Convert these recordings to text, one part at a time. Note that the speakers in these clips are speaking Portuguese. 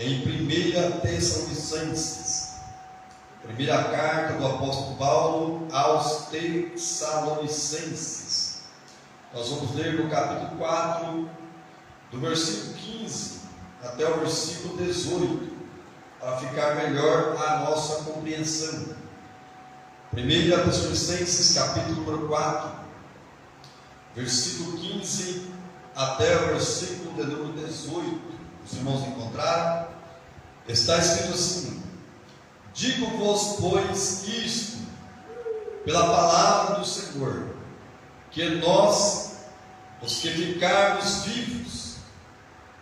em 1 Tessalonicenses, primeira carta do apóstolo Paulo aos Tessalonicenses. Nós vamos ler no capítulo 4, do versículo 15 até o versículo 18, para ficar melhor a nossa compreensão. 1 Tessalonicenses, capítulo número 4, versículo 15 até o versículo de número 18. Os irmãos encontraram? Está escrito assim: digo-vos, pois, isto, pela palavra do Senhor, que nós, os que ficarmos vivos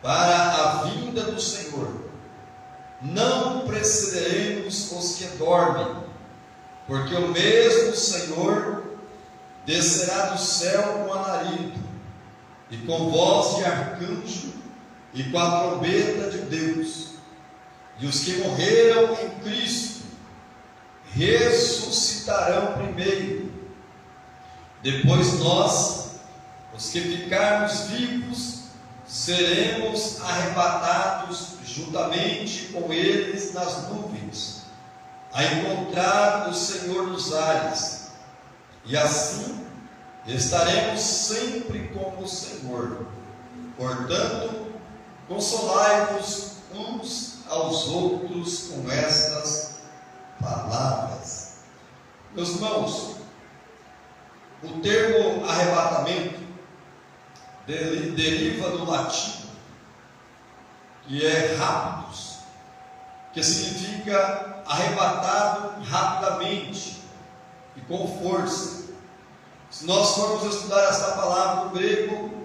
para a vinda do Senhor, não precederemos os que dormem, porque o mesmo Senhor descerá do céu com alarido, e com voz de arcanjo, e com a trombeta de Deus, e os que morreram em Cristo ressuscitarão primeiro. Depois nós, os que ficarmos vivos, seremos arrebatados juntamente com eles nas nuvens, a encontrar o Senhor nos ares, e assim estaremos sempre com o Senhor. Portanto, consolai-vos uns aos outros com estas palavras. Meus irmãos, o termo arrebatamento deriva do latim, que é raptus, que significa arrebatado rapidamente e com força. Se nós formos estudar esta palavra no grego,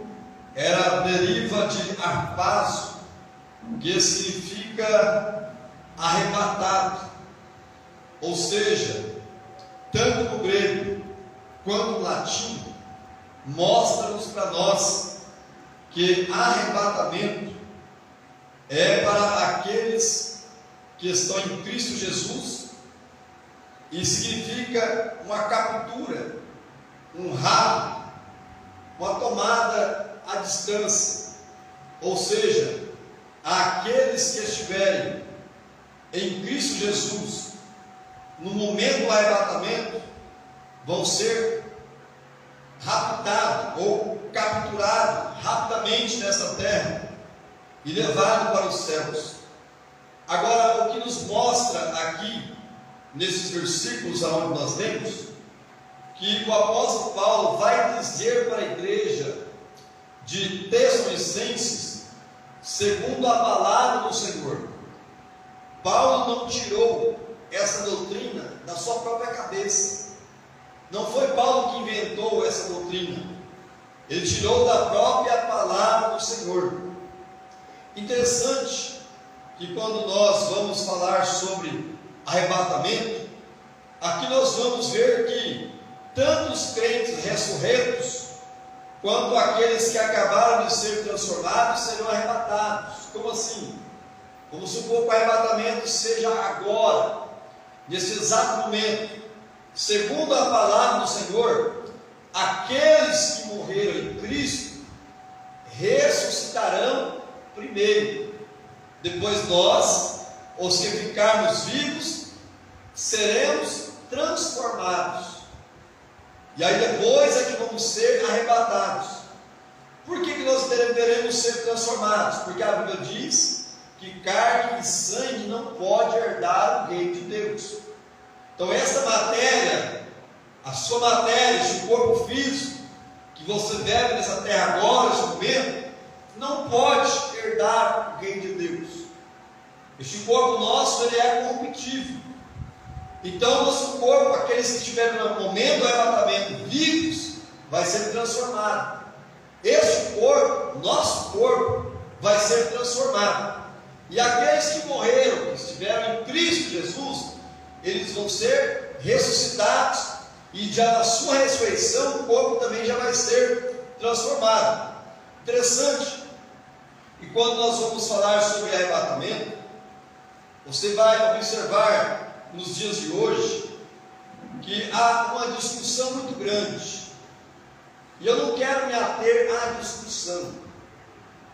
ela deriva de harpazo, que significa arrebatado. Ou seja, tanto no grego quanto no latim, mostra-nos para nós que arrebatamento é para aqueles que estão em Cristo Jesus, e significa uma captura, um rabo, uma tomada à distância. Ou seja, aqueles que estiverem em Cristo Jesus no momento do arrebatamento vão ser raptados ou capturados rapidamente nessa terra e levados para os céus. Agora, o que nos mostra aqui nesses versículos aonde nós lemos, que o apóstolo Paulo vai dizer para a igreja de Tessalonicenses, segundo a palavra do Senhor. Paulo não tirou essa doutrina da sua própria cabeça. Não foi Paulo que inventou essa doutrina. Ele tirou da própria palavra do Senhor. Interessante que quando nós vamos falar sobre arrebatamento, aqui nós vamos ver que tanto os crentes ressurretos, quanto aqueles que acabaram de ser transformados, serão arrebatados. Como assim? Vamos supor que o arrebatamento seja agora, nesse exato momento. Segundo a palavra do Senhor, aqueles que morreram em Cristo ressuscitarão primeiro. Depois nós, os que ficarmos vivos, seremos transformados. E aí depois é que vamos ser arrebatados. Por que nós devemos ser transformados? Porque a Bíblia diz que carne e sangue não pode herdar o reino de Deus. Então essa matéria, a sua matéria, este corpo físico que você vive nessa terra agora, nesse momento, não pode herdar o reino de Deus. Este corpo nosso, ele é corruptível. Então nosso corpo, aqueles que estiverem no momento do arrebatamento vivos, vai ser transformado. Este corpo, nosso corpo, vai ser transformado. E aqueles que morreram, que estiveram em Cristo Jesus, eles vão ser ressuscitados, e já na sua ressurreição o corpo também já vai ser transformado. Interessante. E quando nós vamos falar sobre arrebatamento, você vai observar nos dias de hoje que há uma discussão muito grande. E eu não quero me ater à discussão,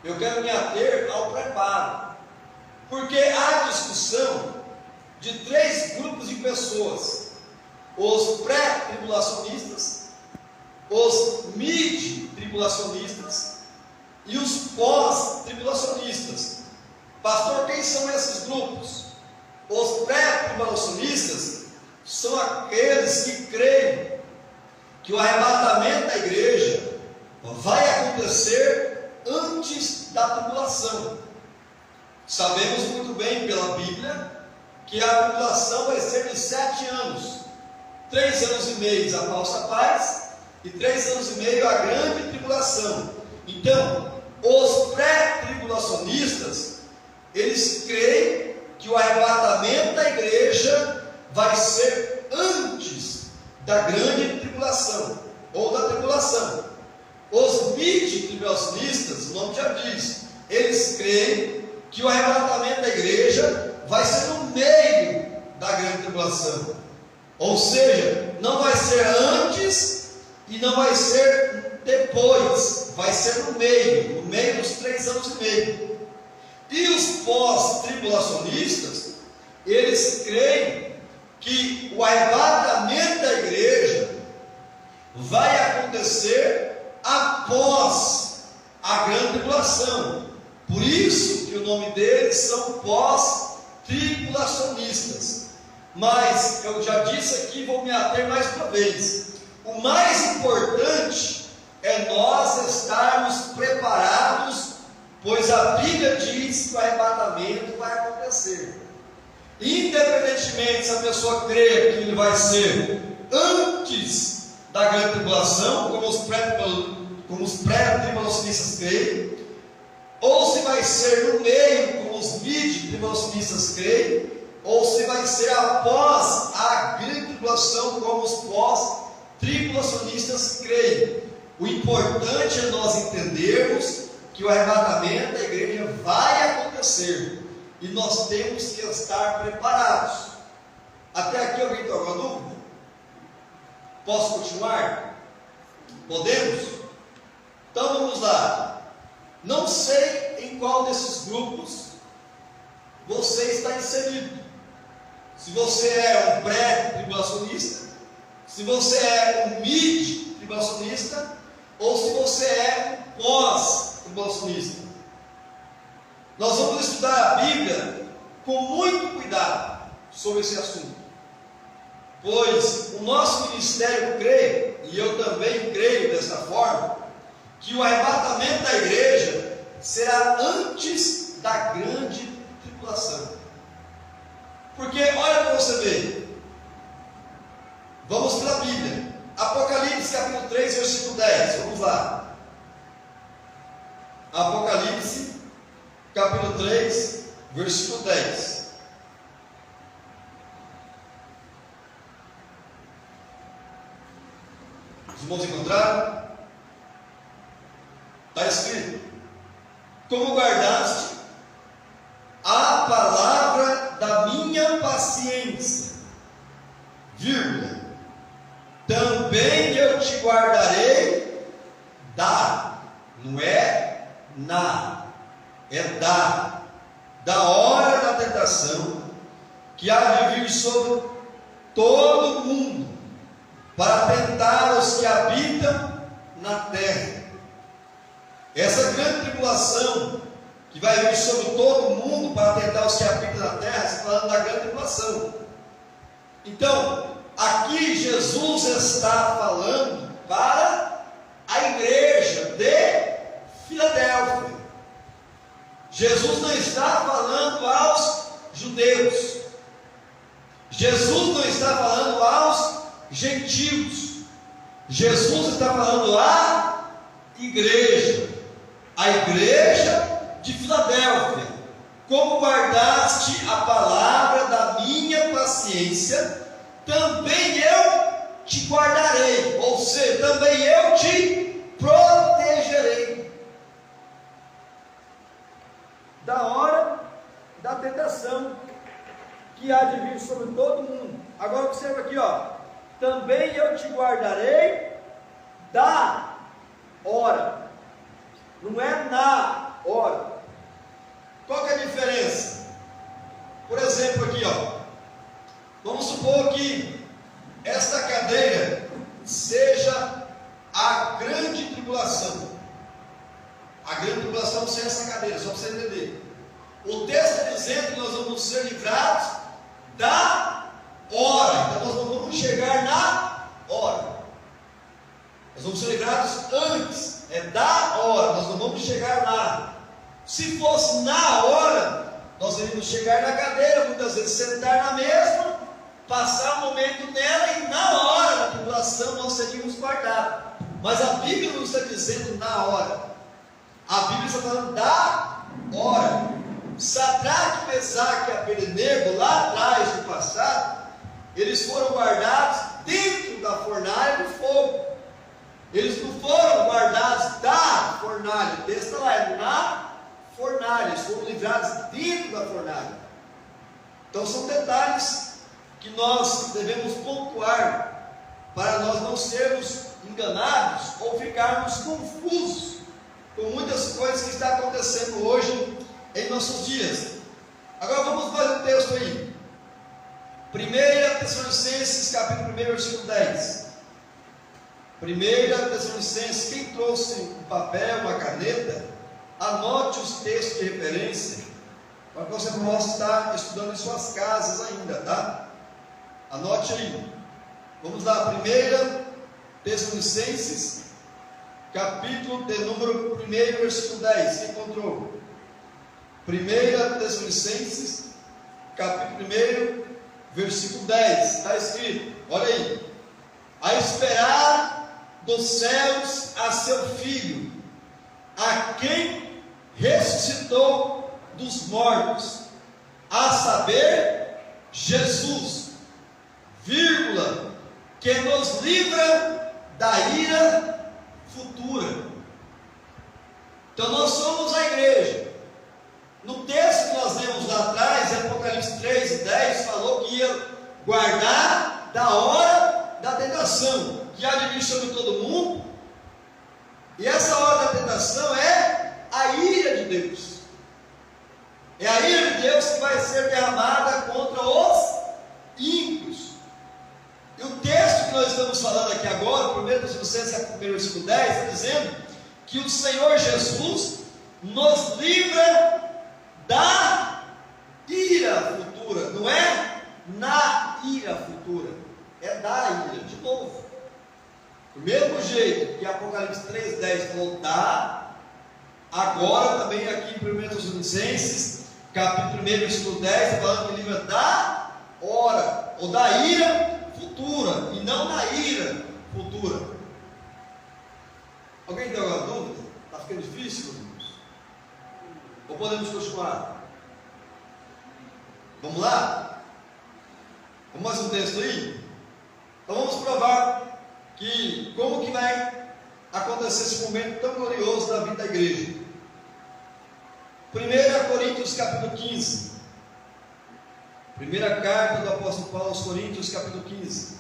eu quero me ater ao preparo. Porque há discussão de três grupos de pessoas: os pré-tribulacionistas, os mid-tribulacionistas e os pós-tribulacionistas. Pastor, quem são esses grupos? Os pré-tribulacionistas são aqueles que creem que o arrebatamento da igreja vai acontecer antes da tribulação. Sabemos muito bem pela Bíblia que a tribulação vai ser de 7 anos, 3 anos e meio a falsa paz e 3 anos e meio a grande tribulação. Então, os pré-tribulacionistas, eles creem que o arrebatamento da igreja vai ser antes da grande tribulação ou da tribulação. Os mid-tribulacionistas, o nome já diz, eles creem que o arrebatamento da igreja vai ser no meio da grande tribulação, ou seja, não vai ser antes e não vai ser depois, vai ser no meio dos 3 anos e meio. E os pós-tribulacionistas, eles creem que o arrebatamento da igreja vai acontecer após a grande tribulação. Por isso que o nome deles são pós-tribulacionistas. Mas eu já disse aqui, vou me ater mais uma vez. O mais importante é nós estarmos preparados, pois a Bíblia diz que o arrebatamento vai acontecer. Independentemente se a pessoa crê que ele vai ser antes da grande tribulação, como os pré-tribulacionistas creem, ou se vai ser no meio, como os mid-tribulacionistas creem, ou se vai ser após a grande tribulação, como os pós-tribulacionistas creem. O importante é nós entendermos que o arrebatamento da igreja vai acontecer e nós temos que estar preparados. Até aqui alguém tem alguma dúvida? Posso continuar? Podemos? Então vamos lá. Não sei em qual desses grupos você está inserido. Se você é um pré-tribulacionista, se você é um mid-tribulacionista, ou se você é um pós-tribulacionista. Nós vamos estudar a Bíblia com muito cuidado sobre esse assunto, pois o nosso ministério crê, e eu também creio desta forma, que o arrebatamento da igreja será antes da grande tribulação. Porque olha para você ver, vamos pela Bíblia, Apocalipse capítulo 3, versículo 10, vamos lá. Apocalipse capítulo 3, versículo 10. Os irmãos encontraram? Está escrito: como guardaste a palavra da minha paciência, vírgula, também eu te guardarei não é na, é da hora da tentação, que há de vir sobre todo o mundo, para tentar os que habitam na terra. Essa grande tribulação que vai vir sobre todo o mundo para tentar os que habitam na terra, está falando da grande tribulação. Então, aqui Jesus está falando para a igreja de Filadélfia. Jesus não está falando aos judeus. Jesus não está falando aos gentios. Jesus está falando à igreja. A igreja de Filadélfia. Como guardaste a palavra da minha paciência, também eu te guardarei. Ou seja, também eu te protegerei da hora da tentação que há de vir sobre todo mundo. Agora observa aqui, ó. Também eu te guardarei da hora. Não é na hora. Qual que é a diferença? dizendo que nós vamos ser livrados da hora. Então nós não vamos chegar na hora. Nós vamos ser livrados antes. É da hora. Nós não vamos chegar lá. Se fosse na hora, nós iríamos chegar na cadeira, muitas vezes sentar na mesma, passar um momento nela e na hora da tribulação nós seríamos guardados. Mas a Bíblia não está dizendo na hora. A Bíblia está falando da hora. Sadraque, Mesaque e Abednego, lá atrás do passado, eles foram guardados dentro da fornalha do fogo. Eles não foram guardados da fornalha. O texto está lá, é na fornalha. Eles foram livrados dentro da fornalha. Então são detalhes que nós devemos pontuar para nós não sermos enganados ou ficarmos confusos com muitas coisas que estão acontecendo hoje em nossos dias. Agora vamos ver o texto aí. 1 Tessalonicenses capítulo 1, versículo 10. 1 Tessalonicenses, quem trouxe um papel, uma caneta, anote os textos de referência, para que você possa estar estudando em suas casas ainda, tá? Anote aí. Vamos lá, 1 Tessalonicenses, capítulo de número 1, versículo 10. Quem encontrou? 1 Tessalonicenses, capítulo 1, versículo 10. Está escrito, olha aí. A esperar dos céus a seu Filho, a quem ressuscitou dos mortos, a saber, Jesus, vírgula, que nos livra da ira futura. Então nós somos a igreja. No texto que nós lemos lá atrás, em Apocalipse 3 e 10, falou que ia guardar da hora da tentação, que há de vir sobre todo mundo. E essa hora da tentação é a ira de Deus. É a ira de Deus que vai ser derramada contra os ímpios. E o texto que nós estamos falando aqui agora, 1 Tessalonicenses capítulo 1, versículo 10, está dizendo que o Senhor Jesus nos livra da ira futura. Não é na ira futura, é da ira. De novo, do mesmo jeito que Apocalipse 3,10 falou da, agora também aqui em 1 Tessalonicenses capítulo 1, versículo 10, está falando que livra da hora, ou da ira futura, e não na ira futura. Alguém tem alguma dúvida? Está ficando difícil, irmãos? Ou podemos continuar? Vamos lá? Vamos mais um texto aí? Então vamos provar que como que vai acontecer esse momento tão glorioso na vida da igreja. 1 Coríntios capítulo 15. Primeira carta do apóstolo Paulo aos Coríntios capítulo 15.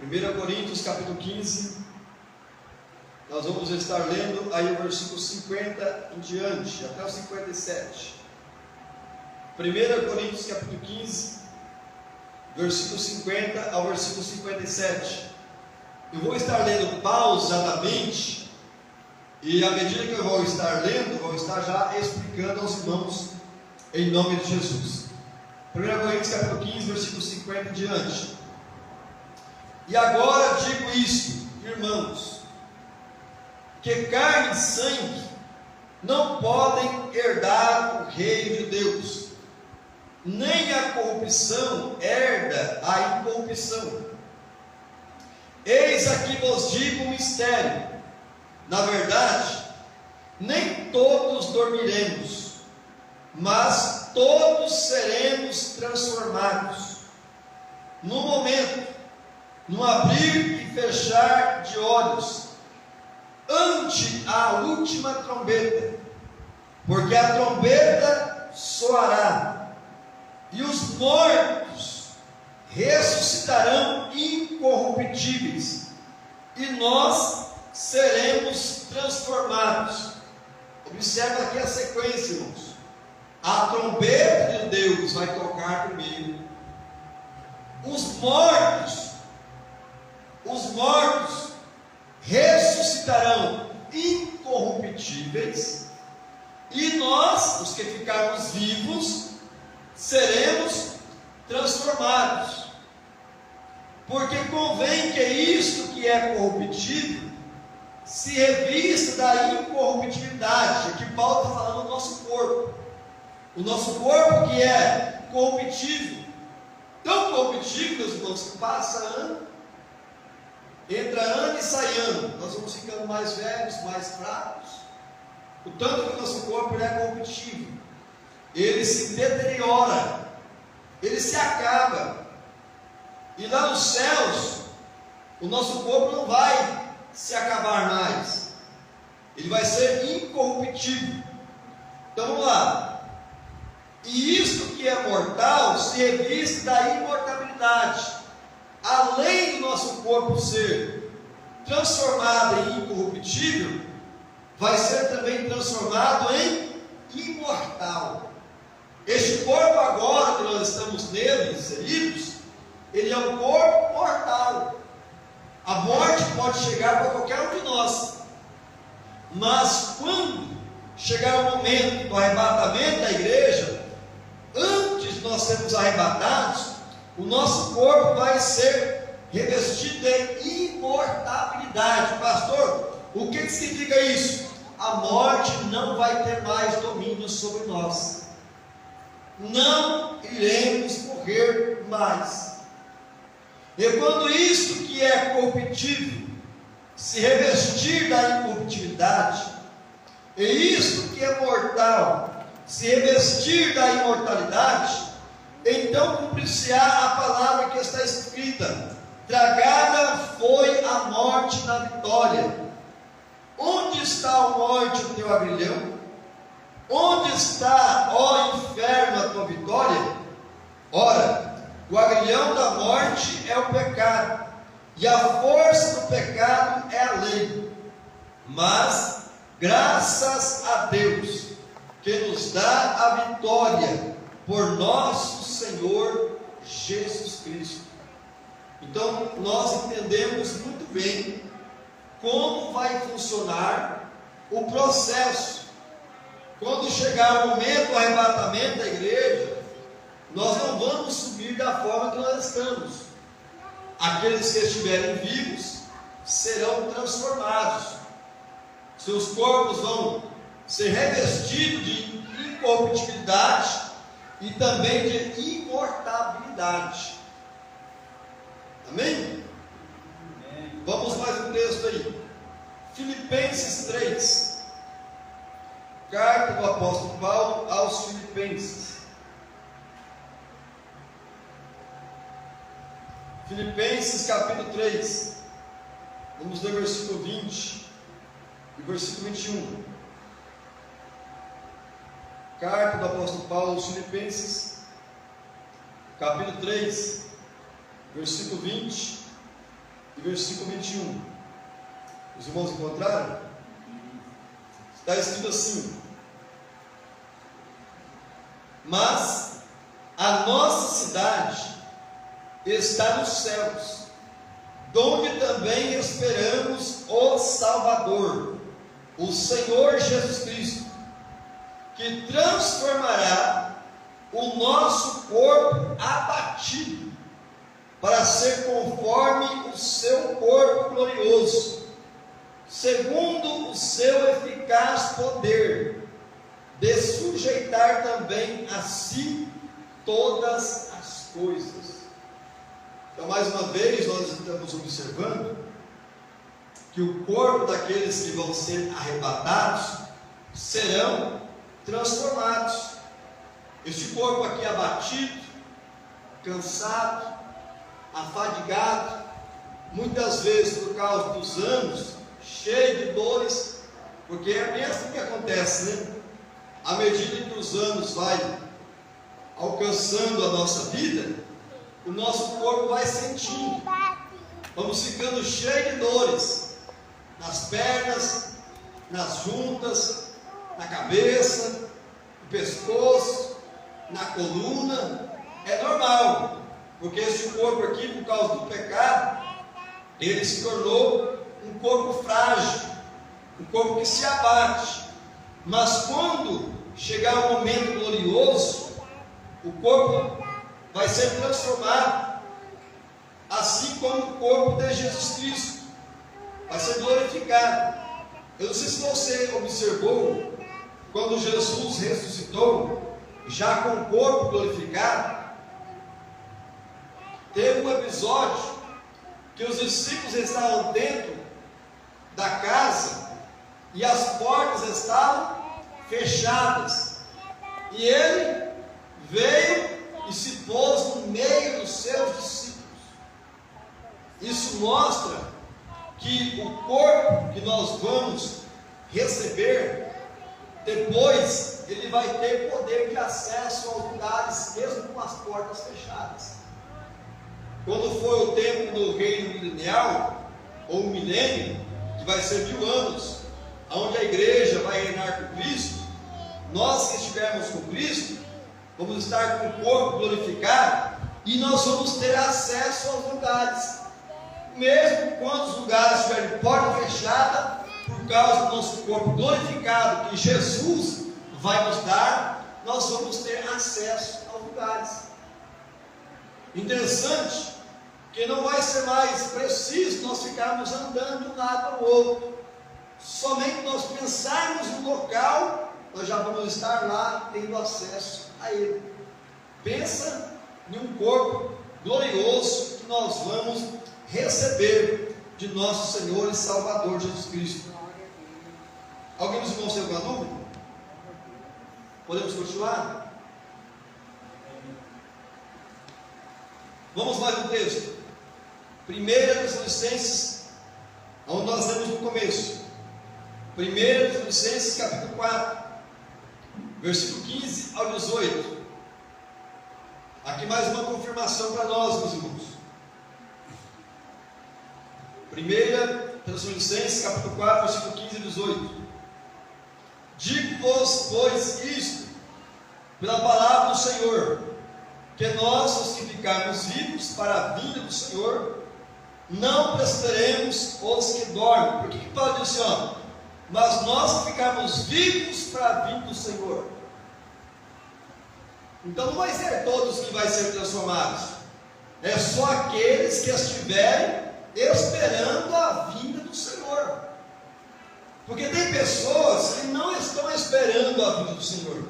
1 Coríntios capítulo 15. Nós vamos estar lendo aí o versículo 50 em diante, até o 57. 1 Coríntios capítulo 15, versículo 50 ao versículo 57. Eu vou estar lendo pausadamente, e à medida que eu vou estar lendo, vou estar já explicando aos irmãos em nome de Jesus. 1 Coríntios capítulo 15, versículo 50 em diante. E agora digo isto, irmãos, que carne e sangue não podem herdar o reino de Deus, nem a corrupção herda a incorrupção. Eis aqui vos digo um mistério: na verdade, nem todos dormiremos, mas todos seremos transformados, no momento, no abrir e fechar de olhos, ante a última trombeta, porque a trombeta soará, e os mortos ressuscitarão incorruptíveis, e nós seremos transformados. Observa aqui a sequência, irmãos. A trombeta de Deus vai tocar primeiro. Os mortos ressuscitarão incorruptíveis, E nós, os que ficarmos vivos, seremos transformados. Porque convém que isto que é corruptível se revista da incorruptibilidade. Aqui Paulo está falando do nosso corpo. O nosso corpo que é corruptível. Tão corruptível, meus irmãos, que passa ano, entra ano e sai ano. Nós vamos ficando mais velhos, mais fracos. O tanto que o nosso corpo ele é corruptível. Ele se deteriora. Ele se acaba. E lá nos céus, o nosso corpo não vai se acabar mais. Ele vai ser incorruptível. Então vamos lá. E isto que é mortal se reviste da imortalidade. Além do nosso corpo ser transformado em incorruptível, vai ser também transformado em imortal. Este corpo agora que nós estamos nele inseridos, ele é um corpo mortal. A morte pode chegar para qualquer um de nós. Mas quando chegar o momento do arrebatamento da igreja, antes de nós sermos arrebatados, o nosso corpo vai ser revestido de imortalidade. Pastor, o que significa isso? A morte não vai ter mais domínio sobre nós. Não iremos morrer mais. E quando isto que é corruptível se revestir da incorruptibilidade, e isto que é mortal se revestir da imortalidade, então cumprir-se-á a palavra que está escrita: tragada foi a morte na vitória. Onde está, ó morte, o teu aguilhão? Onde está, ó inferno, a tua vitória? Ora, o aguilhão da morte é o pecado, e a força do pecado é a lei. Mas, graças a Deus, que nos dá a vitória por nosso Senhor Jesus Cristo. Então, nós entendemos muito bem como vai funcionar o processo. Quando chegar o momento do arrebatamento da igreja, nós não vamos subir da forma que nós estamos. Aqueles que estiverem vivos serão transformados. Seus corpos vão ser revestidos de incorruptibilidade e também de imortalidade. Amém? Vamos mais um texto aí. Filipenses 3. Carta do apóstolo Paulo aos Filipenses. Filipenses capítulo 3. Vamos ler versículo 20 e versículo 21. Carta do apóstolo Paulo aos Filipenses, capítulo 3, versículo 20 e versículo 21. Os irmãos encontraram? Está escrito assim: mas a nossa cidade está nos céus, donde também esperamos o Salvador, o Senhor Jesus Cristo, que transformará o nosso corpo abatido, para ser conforme o seu corpo glorioso, segundo o seu eficaz poder, de sujeitar também a si todas as coisas. Então, mais uma vez, nós estamos observando que o corpo daqueles que vão ser arrebatados serão transformados. Este corpo aqui abatido, cansado, afadigado, muitas vezes por causa dos anos, cheio de dores, porque é bem assim que acontece, né? À medida que os anos vai alcançando a nossa vida, o nosso corpo vai sentindo, vamos ficando cheio de dores, nas pernas, nas juntas, na cabeça, no pescoço, na coluna. É normal, porque esse corpo aqui, por causa do pecado, ele se tornou um corpo frágil, um corpo que se abate. Mas quando chegar o momento glorioso, o corpo vai ser transformado, assim como o corpo de Jesus Cristo vai ser glorificado. Eu não sei se você observou, quando Jesus ressuscitou, já com o corpo glorificado, teve um episódio que os discípulos estavam dentro da casa e as portas estavam fechadas, e ele veio e se pôs no meio dos seus discípulos. Isso mostra que o corpo que nós vamos receber depois, ele vai ter poder de acesso aos lugares mesmo com as portas fechadas. Quando for o tempo do reino milenial, ou o milênio, que vai ser 1000 anos, onde a igreja vai reinar com Cristo, nós que estivermos com Cristo, vamos estar com o corpo glorificado, e nós vamos ter acesso aos lugares, mesmo quando os lugares estiverem porta fechada, por causa do nosso corpo glorificado, que Jesus vai nos dar, nós vamos ter acesso aos lugares. Interessante que não vai ser mais preciso nós ficarmos andando de um lado para o outro. Somente nós pensarmos no local, nós já vamos estar lá tendo acesso a ele. Pensa em um corpo glorioso que nós vamos receber de nosso Senhor e Salvador Jesus Cristo. Alguém dos irmãos tem alguma dúvida? Podemos continuar? Vamos mais no texto. 1 Tessalonicenses, onde nós lemos no começo. 1 Tessalonicenses capítulo 4, versículo 15 ao 18. Aqui mais uma confirmação para nós, meus irmãos. 1 Tessalonicenses capítulo 4, versículo 15 e 18. Digo-vos, pois, isto, pela palavra do Senhor, que nós, os que ficarmos vivos para a vinda do Senhor, não precederemos os que dormem. Por que Paulo diz assim, mas nós que ficarmos vivos para a vinda do Senhor? Então não vai ser todos que vai ser transformados, é só aqueles que estiverem esperando a vinda do Senhor. Porque tem pessoas que não estão esperando a vinda do Senhor.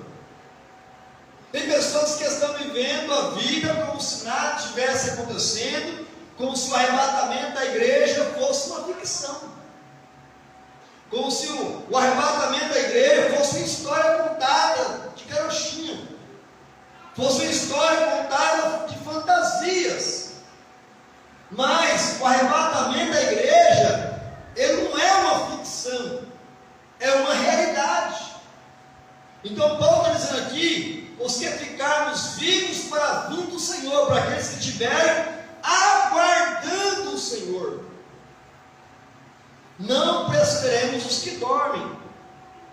Tem pessoas que estão vivendo a vida como se nada estivesse acontecendo, como se o arrebatamento da igreja fosse uma ficção, como se o arrebatamento da igreja fosse uma história contada de carochinha, fosse uma história contada de fantasias. Mas o arrebatamento da igreja, ele não é uma ficção, é uma realidade. Então Paulo está dizendo aqui, os que ficarmos vivos para a vinda do Senhor, para aqueles que estiverem aguardando o Senhor, não precederemos os que dormem,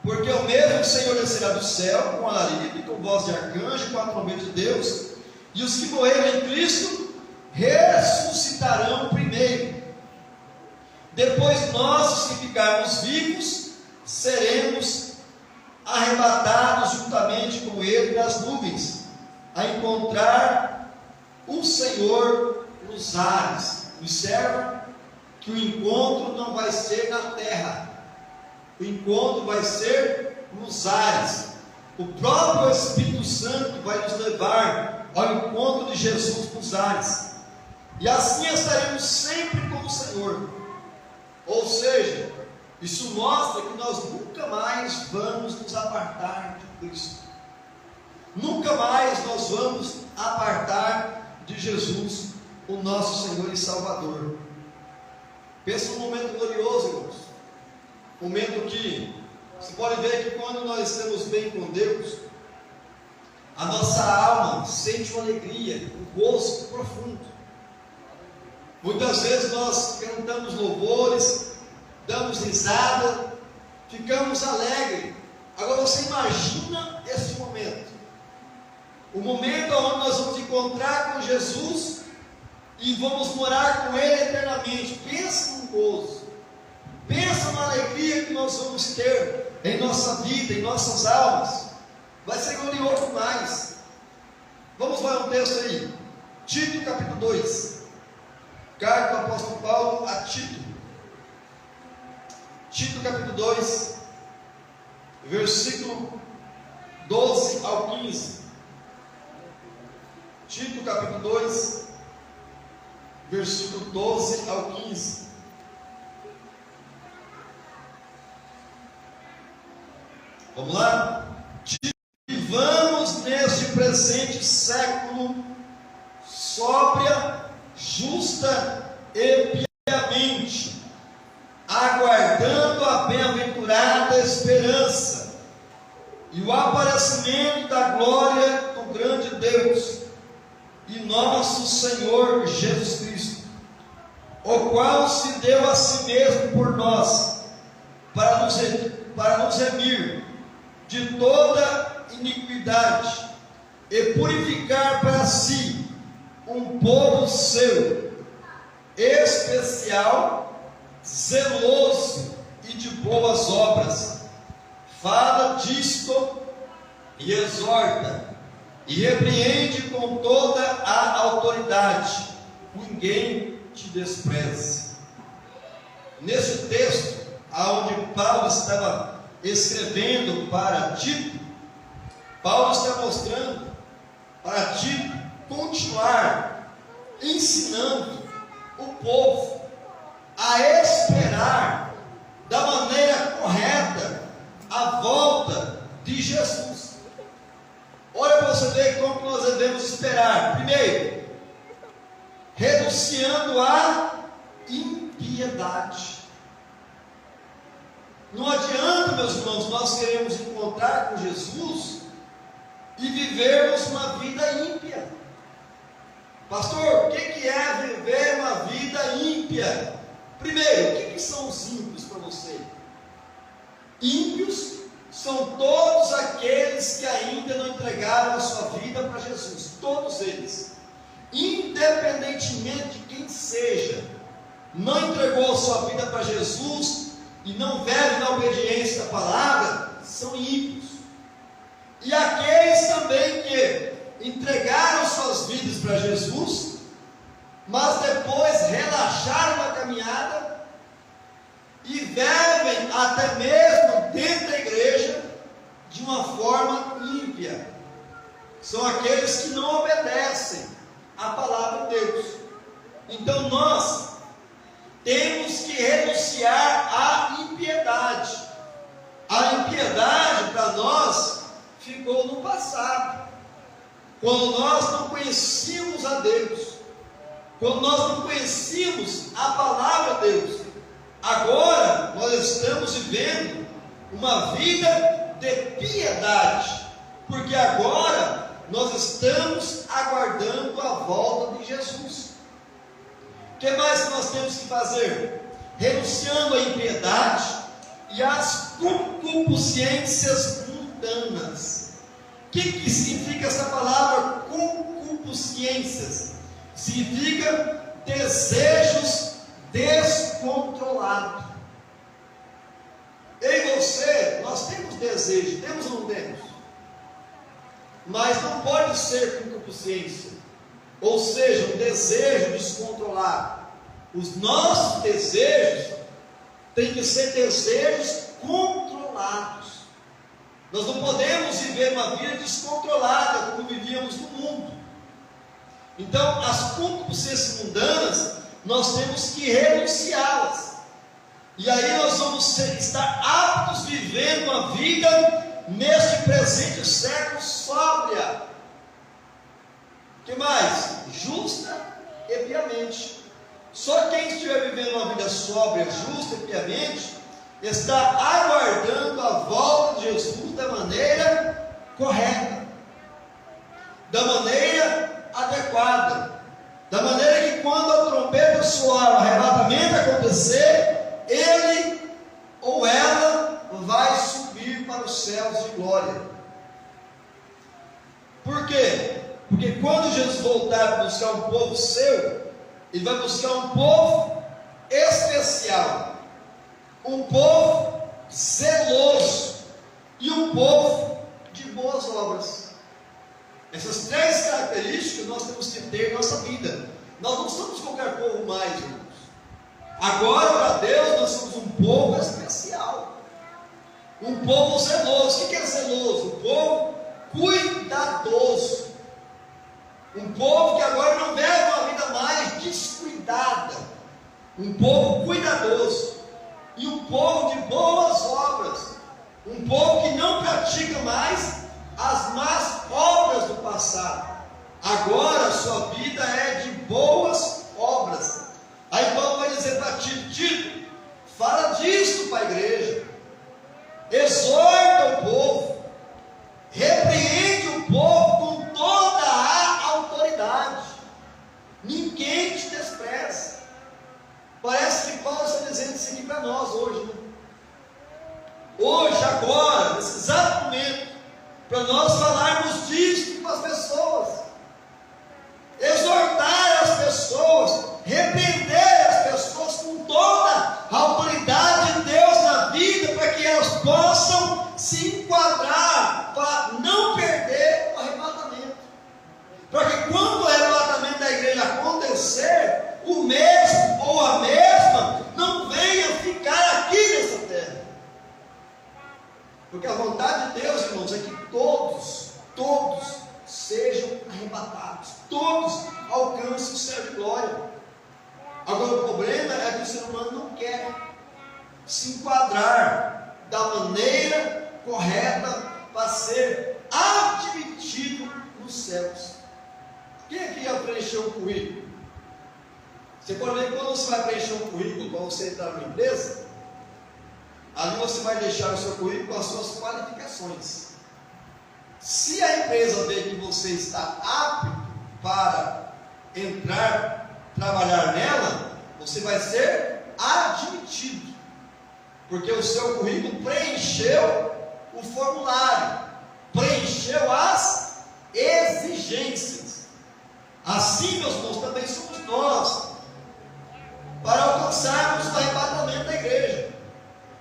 porque o mesmo Senhor descerá do céu com alarido, com voz de arcanjo, com a trombeta de Deus, e os que morreram em Cristo ressuscitarão primeiro. Depois nós, os que ficarmos vivos, seremos arrebatados juntamente com ele nas nuvens, a encontrar o Senhor nos ares. Observa que o encontro não vai ser na terra, o encontro vai ser nos ares. O próprio Espírito Santo vai nos levar ao encontro de Jesus nos ares, e assim estaremos sempre com o Senhor. Ou seja, isso mostra que nós nunca mais vamos nos apartar de Cristo, nunca mais nós vamos apartar de Jesus, o nosso Senhor e Salvador. Pensa num momento glorioso, irmãos, momento que você pode ver que quando nós estamos bem com Deus, a nossa alma sente uma alegria, um gozo profundo. Muitas vezes nós cantamos louvores, damos risada, ficamos alegres. Agora você imagina esse momento, o momento onde nós vamos encontrar com Jesus e vamos morar com Ele eternamente. Pensa num gozo, Pensa na alegria que nós vamos ter em nossa vida, em nossas almas. Vai ser glorioso demais. Vamos lá um texto aí. Tito capítulo 2. Carta do apóstolo Paulo a Tito. Tito capítulo 2, versículo 12 ao 15. Tito capítulo 2, versículo 12 ao 15. Vamos lá? Vivamos neste presente século sóbria, justa e piamente, aguardando a bem-aventurada esperança e o aparecimento da glória do grande Deus e nosso Senhor Jesus Cristo, o qual se deu a si mesmo por nós, para nos remir de toda iniquidade e purificar para si um povo seu, especial, zeloso e de boas obras. Fala disto e exorta e repreende com toda a autoridade. Ninguém te despreze. Nesse texto, aonde Paulo estava escrevendo para Tito, Paulo está mostrando para Tito continuar ensinando o povo a esperar da maneira correta a volta de Jesus. Olha para você ver como nós devemos esperar. Primeiro, renunciando à impiedade. Não adianta, meus irmãos, nós queremos encontrar com Jesus e vivermos uma vida ímpia. Pastor, o que é viver uma vida ímpia? Primeiro, o que são os ímpios para você? Ímpios são todos aqueles que ainda não entregaram a sua vida para Jesus. Todos eles, independentemente de quem seja, não entregou a sua vida para Jesus e não vive na obediência da palavra, são ímpios. E aqueles também que entregaram suas vidas para Jesus, mas depois relaxaram na caminhada e vivem até mesmo dentro da igreja de uma forma ímpia. São aqueles que não obedecem à palavra de Deus. Então nós temos que renunciar à impiedade. A impiedade para nós ficou no passado, quando nós não conhecíamos a Deus, quando nós não conhecíamos a palavra de Deus. Agora nós estamos vivendo uma vida de piedade, porque agora nós estamos aguardando a volta de Jesus. O que mais nós temos que fazer? Renunciando à impiedade e às concupiscências mundanas. O que significa essa palavra concupiscências? Significa desejos descontrolados. Eu e você, nós temos desejos, temos ou não temos? Mas não pode ser concupiscência, ou seja, um desejo descontrolado. Os nossos desejos têm que ser desejos controlados. Nós não podemos viver uma vida descontrolada como vivíamos no mundo. Então, as concupiscências mundanas, nós temos que renunciá-las. E aí nós vamos estar aptos vivendo uma vida neste presente século sóbria. O que mais? Justa e piamente. Só quem estiver vivendo uma vida sóbria, justa e piamente, está aguardando a volta de Jesus da maneira correta, da maneira adequada, da maneira que quando a trombeta soar, o arrebatamento acontecer, ele ou ela vai subir para os céus de glória. Por quê? Porque quando Jesus voltar para buscar um povo seu, ele vai buscar um povo especial, um povo zeloso e um povo de boas obras. Essas três características nós temos que ter em nossa vida. Nós não somos qualquer povo mais, irmãos. Agora, para Deus, nós somos um povo especial. Um povo zeloso. O que é zeloso? Um povo cuidadoso. Um povo que agora não leva uma vida mais descuidada. Um povo cuidadoso. E um povo de boas obras. Um povo que não pratica mais as más obras do passado. Agora a sua vida é de boas obras. Aí Paulo vai dizer para Tito: Tito, fala disso para a igreja. Exorta o povo. Repreende o povo com toda a autoridade. Ninguém te despreza. Parece que Paulo está dizendo isso aqui para nós hoje, né? Hoje, agora, nesse exato momento, para nós falarmos disso para as pessoas, exortar as pessoas, repreender as pessoas com toda a autoridade de Deus na vida, para que elas possam se enquadrar, para não perder o arrebatamento, para que quando o arrebatamento da igreja acontecer, o mesmo ou a mesma não venha ficar aqui nessa terra. Porque a vontade de Deus, irmãos, é que todos sejam arrebatados, todos alcancem o céu de glória. Agora o problema é que o ser humano não quer se enquadrar da maneira correta para ser admitido nos céus. Quem aqui já preencheu um currículo? Você pode ver que quando você vai preencher um currículo, quando você entrar numa empresa, ali você vai deixar o seu currículo com as suas qualificações. Se a empresa vê que você está apto para entrar, trabalhar nela, você vai ser admitido, porque o seu currículo preencheu o formulário, preencheu as exigências. Assim, meus irmãos, também somos nós, para alcançarmos o arrebatamento da igreja.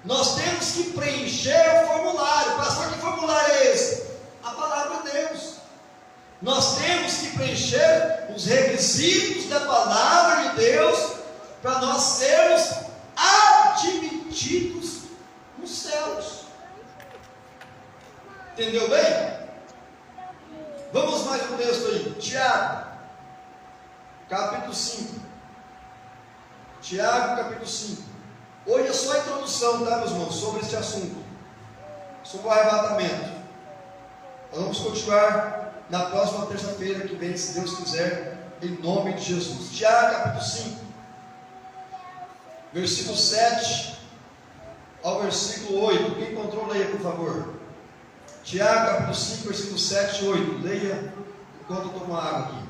Nós temos que preencher o formulário. Pastor, que formulário é esse? A palavra de Deus. Nós temos que preencher os requisitos da palavra de Deus para nós sermos admitidos nos céus. Entendeu bem? Vamos mais um texto aí. Tiago, capítulo 5. Tiago, capítulo 5. Hoje é só a introdução, tá, meus irmãos, sobre este assunto, sobre o arrebatamento. Nós vamos continuar na próxima terça-feira que vem, se Deus quiser, em nome de Jesus. Tiago, capítulo 5, versículo 7 ao versículo 8. Quem encontrou, leia, por favor. Tiago, capítulo 5, versículo 7 e 8. Leia enquanto eu tomo água aqui.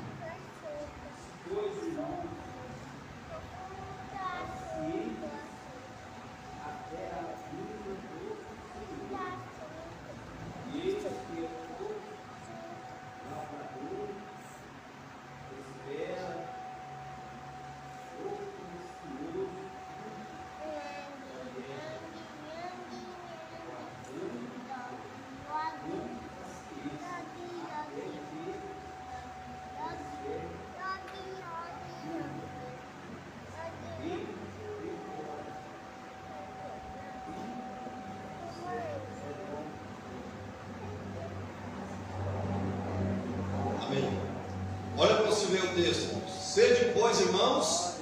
Olha para você ver o texto. Sede, pois, irmãos,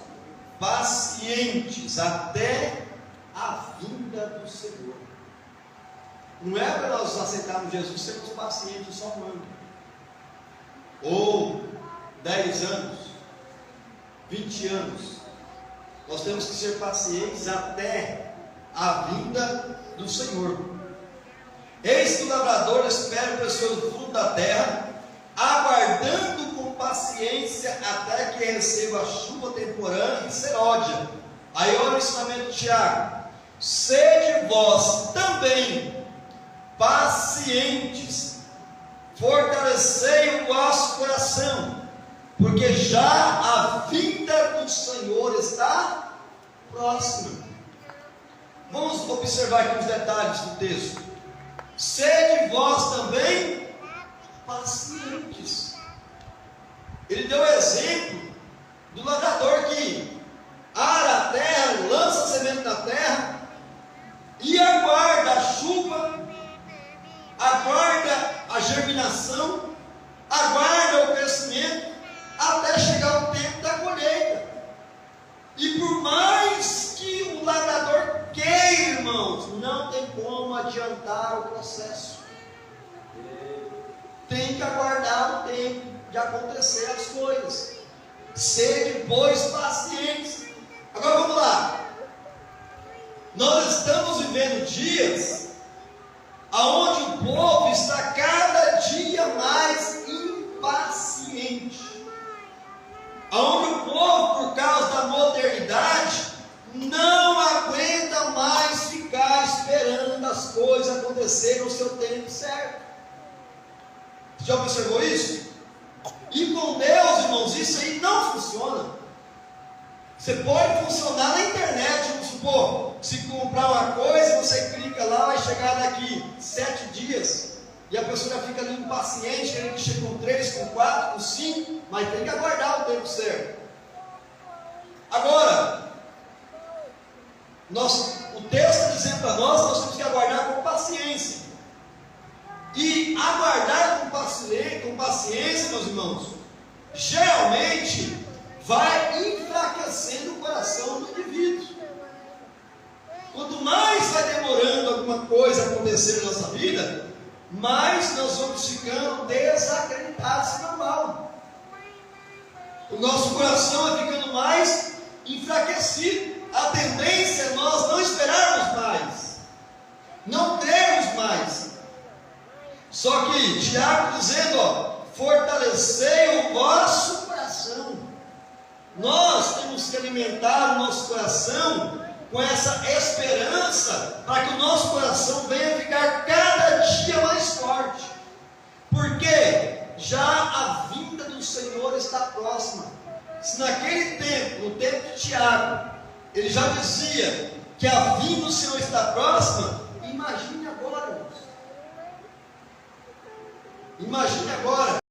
pacientes até a vinda do Senhor. Não é para nós aceitarmos Jesus sermos pacientes só um ano, ou 10 anos, 20 anos. Nós temos que ser pacientes até a vinda do Senhor. Eis que o lavrador espera o precioso fruto da terra, aguardando com paciência até que receba a chuva temporânea e seródia. Aí olha o ensinamento de Tiago: sede vós também pacientes, fortalecei o vosso coração, porque já a vinda do Senhor está próxima. Vamos observar aqui os detalhes do texto. Sede vós também pacientes. Ele deu o exemplo do lavrador que ara a terra, lança a semente na terra e aguarda a chuva, aguarda a germinação, aguarda o crescimento até chegar o tempo da colheita. E por mais que o lavrador queira, irmãos, não tem como adiantar o processo. Tem que aguardar o tempo de acontecer as coisas. Sede, pois, pacientes. Agora vamos lá. Nós estamos vivendo dias onde o povo está cada dia mais impaciente. Onde o povo, por causa da modernidade, não aguenta mais ficar esperando as coisas acontecerem no seu tempo certo. Você já observou isso? E com Deus, irmãos, isso aí não funciona. Você pode funcionar na internet, vamos supor, se comprar uma coisa, você clica lá, vai chegar daqui 7 dias, e a pessoa já fica ali impaciente, querendo que chegue com 3, com 4, com 5, mas tem que aguardar o tempo certo. Agora, o texto está dizendo para nós temos que aguardar com paciência. E aguardar com paciência, meus irmãos, geralmente vai enfraquecendo o coração do indivíduo. Quanto mais vai demorando alguma coisa acontecer na nossa vida, mais nós vamos ficando desacreditados e normal. O nosso coração vai ficando mais enfraquecido. A tendência é nós não esperarmos mais, não crermos mais. Só que Tiago dizendo, fortalecei o vosso coração. Nós temos que alimentar o nosso coração com essa esperança, para que o nosso coração venha ficar cada dia mais forte. Porque já a vinda do Senhor está próxima. Se naquele tempo, no tempo de Tiago, ele já dizia que a vinda do Senhor está próxima, imagine agora, irmãos. Imagine agora.